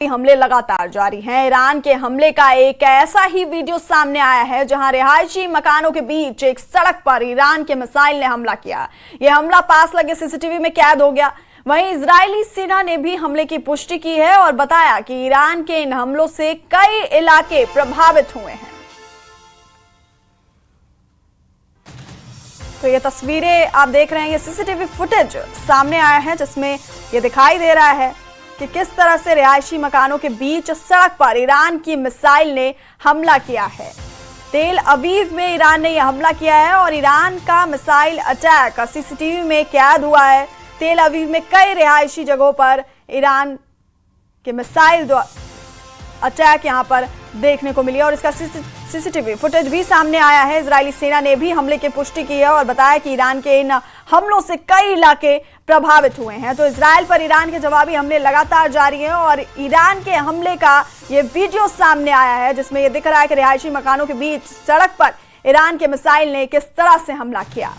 हमले लगातार जारी हैं। ईरान के हमले का एक ऐसा ही वीडियो सामने आया है जहां रिहायशी मकानों के बीच एक सड़क पर ईरान के मिसाइल ने हमला किया। यह हमला पास लगे सीसीटीवी में कैद हो गया। वहीं इजरायली सेना ने भी हमले की पुष्टि की है और बताया कि ईरान के इन हमलों से कई इलाके प्रभावित हुए हैं। तो ये तस्वीरें आप देख रहे हैं, ये सीसीटीवी फुटेज सामने आया है जिसमें ये दिखाई दे रहा है कि किस तरह से रिहायशी मकानों के बीच सड़क पर ईरान की मिसाइल ने हमला किया है। तेल अवीव में ईरान ने यह हमला किया है और ईरान का मिसाइल अटैक सीसीटीवी में कैद हुआ है। तेल अवीव में कई रिहायशी जगहों पर ईरान के मिसाइल अटैक यहां पर देखने को मिली और इसका सीसीटीवी फुटेज भी सामने आया है। इजरायली सेना ने भी हमले की पुष्टि की है और बताया कि ईरान के इन हमलों से कई इलाके प्रभावित हुए हैं। तो इजरायल पर ईरान के जवाबी हमले लगातार जारी हैं और ईरान के हमले का ये वीडियो सामने आया है जिसमें यह दिख रहा है कि रिहायशी मकानों के बीच सड़क पर ईरान के मिसाइल ने किस तरह से हमला किया।